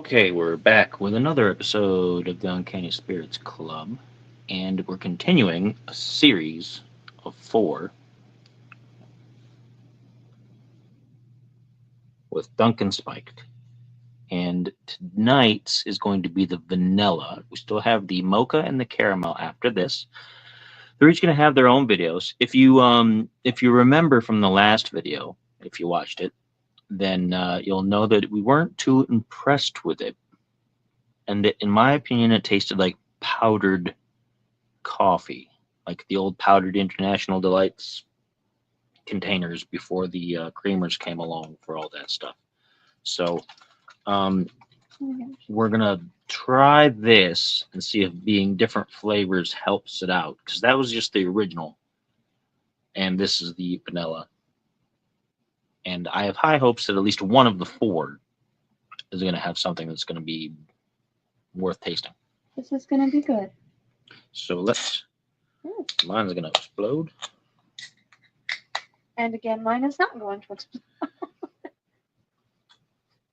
Okay, we're back with another episode of the Uncanny Spirits Club, and we're continuing a series of four with Dunkin Spiked. And tonight's is going to be the vanilla. We still have the mocha and the caramel after this. They're each going to have their own videos. If you remember from the last video, if you watched it, then you'll know that we weren't too impressed with it. And in my opinion, it tasted like powdered coffee, like the old powdered International Delights containers before the creamers came along for all that stuff. So we're gonna try this and see if being different flavors helps it out, because that was just the original, and this is the vanilla. And I have high hopes that at least one of the four is going to have something that's going to be worth tasting. This is going to be good. So let's. Mine's going to explode. And again, mine is not going to explode. It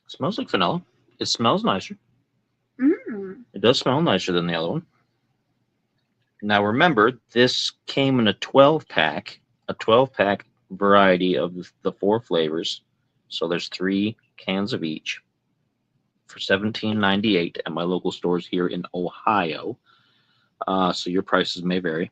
smells like vanilla. It smells nicer. It does smell nicer than the other one. Now remember, this came in a 12-pack, variety of the four flavors. So there's 3 cans of each for $17.98 at my local stores here in Ohio. So your prices may vary.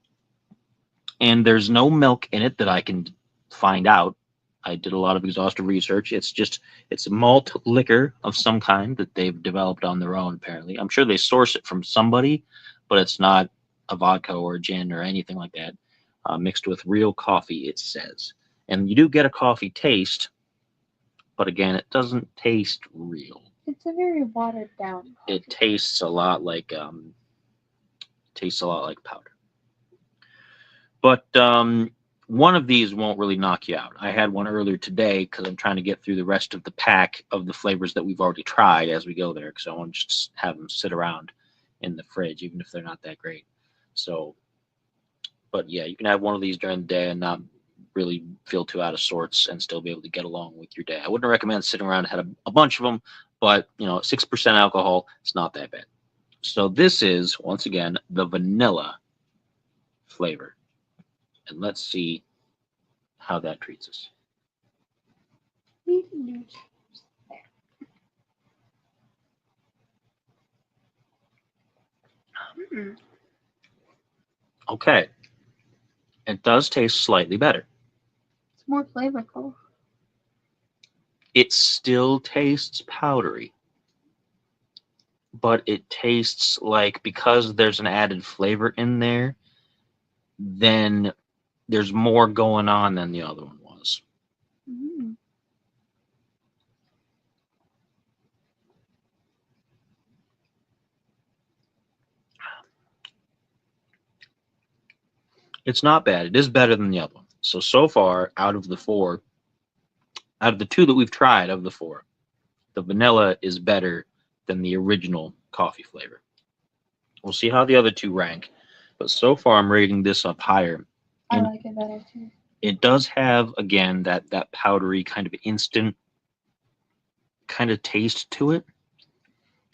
And there's no milk in it that I can find out. I did a lot of exhaustive research. It's a malt liquor of some kind that they've developed on their own, apparently. I'm sure they source it from somebody, but it's not a vodka or a gin or anything like that. Mixed with real coffee, it says. And you do get a coffee taste, but again, it doesn't taste real. It's a very watered down coffee. It tastes a lot like powder. But one of these won't really knock you out. I had one earlier today because I'm trying to get through the rest of the pack of the flavors that we've already tried as we go there, because I want to just have them sit around in the fridge, even if they're not that great. So, but yeah, you can have one of these during the day and not really feel too out of sorts and still be able to get along with your day. I wouldn't recommend sitting around and had a bunch of them, but 6% alcohol, it's not that bad. So this is, once again, the vanilla flavor. And let's see how that treats us. Okay. It does taste slightly better. It's more flavorful. It still tastes powdery, but it tastes like, because there's an added flavor in there, then there's more going on than the other one was. It's not bad. It is better than the other one. So far, out of the 2 that we've tried of the 4, the vanilla is better than the original coffee flavor. We'll see how the other 2 rank, but so far I'm rating this up higher. I like it better too. It does have, again, that powdery kind of instant kind of taste to it.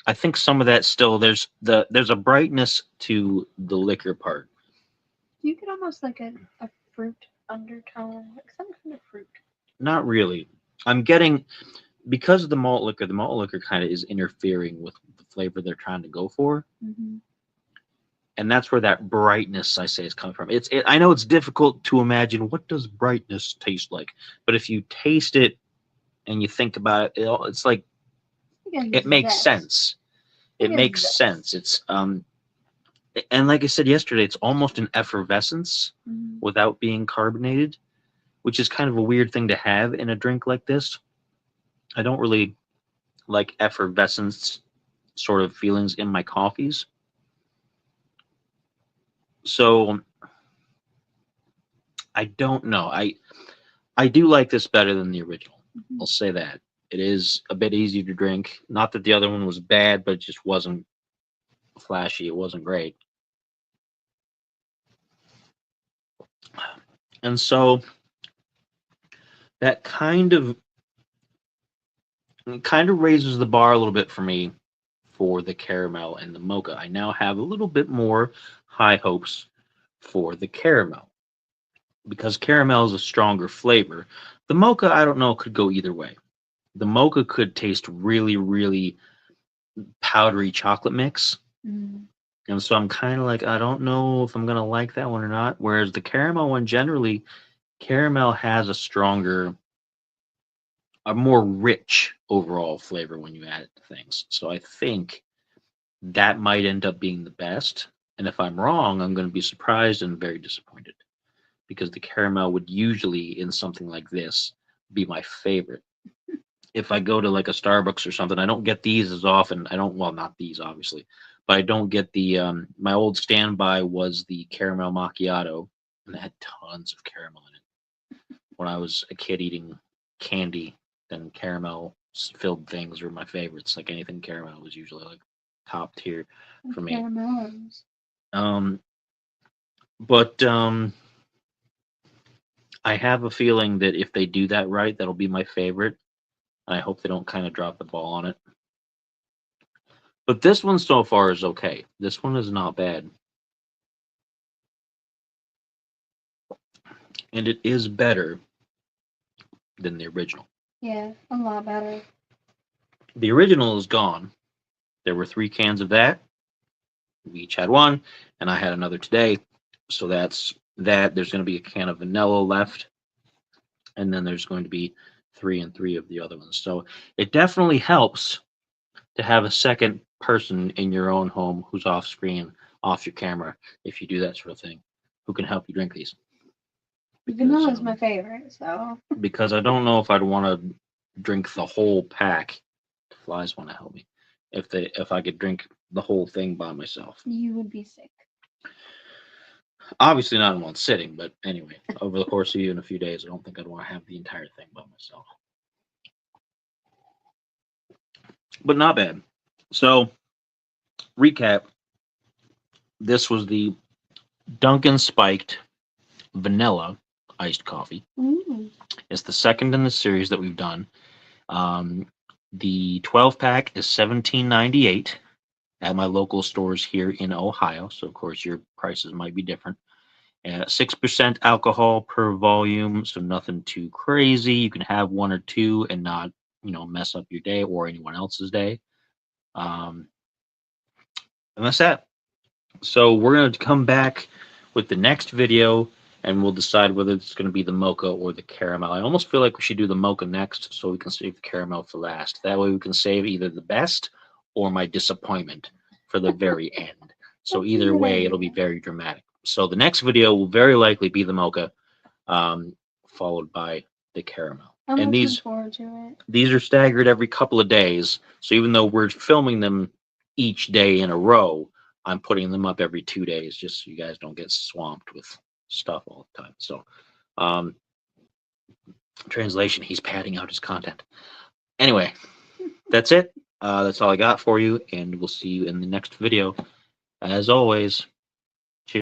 I think some of that still, there's a brightness to the liquor part. You get almost like a fruit undertone, like some kind of fruit. Not really. I'm getting, because of the malt liquor kind of is interfering with the flavor they're trying to go for. And that's where that brightness, I say, is coming from. I know it's difficult to imagine what does brightness taste like, but if you taste it and you think about it, it's like, it makes sense. It makes sense. It's and like I said yesterday, it's almost an effervescence without being carbonated, which is kind of a weird thing to have in a drink like this. I don't really like effervescence sort of feelings in my coffees. So I don't know. I do like this better than the original. I'll say that. It is a bit easier to drink. Not that the other one was bad, but it just wasn't flashy. It wasn't great. And so that kind of raises the bar a little bit for me for the caramel and the mocha. I now have a little bit more high hopes for the caramel because caramel is a stronger flavor. The mocha, I don't know, could go either way. The mocha could taste really, really powdery chocolate mix. Mm. And so I'm kind of like, I don't know if I'm going to like that one or not. Whereas the caramel one, generally, caramel has a stronger, a more rich overall flavor when you add it to things. So I think that might end up being the best. And if I'm wrong, I'm going to be surprised and very disappointed because the caramel would usually, in something like this, be my favorite. If I go to like a Starbucks or something, I don't get these as often. I don't, well, not these obviously, but I don't get the, my old standby was the caramel macchiato, and it had tons of caramel in it. When I was a kid eating candy, then caramel filled things were my favorites. Like anything caramel was usually like top tier for me. Caramels. But I have a feeling that if they do that right, that'll be my favorite. I hope they don't kind of drop the ball on it. But this one so far is okay. This one is not bad. And it is better than the original. Yeah, a lot better. The original is gone. There were 3 cans of that. We each had one, and I had another today. So that's that. There's going to be a can of vanilla left. And then there's going to be 3 and 3 of the other ones. So it definitely helps to have a second person in your own home who's off screen, off your camera, if you do that sort of thing, who can help you drink these. Vanilla is my favorite, so. Because I don't know if I'd want to drink the whole pack. The flies want to help me. If I could drink the whole thing by myself. You would be sick. Obviously not in one sitting, but anyway, over the course of even a few days, I don't think I'd want to have the entire thing by myself. But not bad. So, recap. This was the Dunkin Spiked Vanilla iced coffee. Mm. It's the second in the series that we've done. The 12-pack is $17.98 at my local stores here in Ohio. So, of course, your prices might be different. 6% alcohol per volume, so nothing too crazy. You can have 1 or 2 and not, mess up your day or anyone else's day. And that's that. So we're going to come back with the next video, and we'll decide whether it's going to be the mocha or the caramel. I almost feel like we should do the mocha next so we can save the caramel for last. That way we can save either the best or my disappointment for the very end. So either way, it'll be very dramatic. So the next video will very likely be the mocha, followed by the caramel. I'm and looking forward to it. These are staggered every couple of days. So even though we're filming them each day in a row, I'm putting them up every 2 days just so you guys don't get swamped with stuff all the time. So, translation, he's padding out his content. Anyway, that's it. That's all I got for you, and we'll see you in the next video. As always,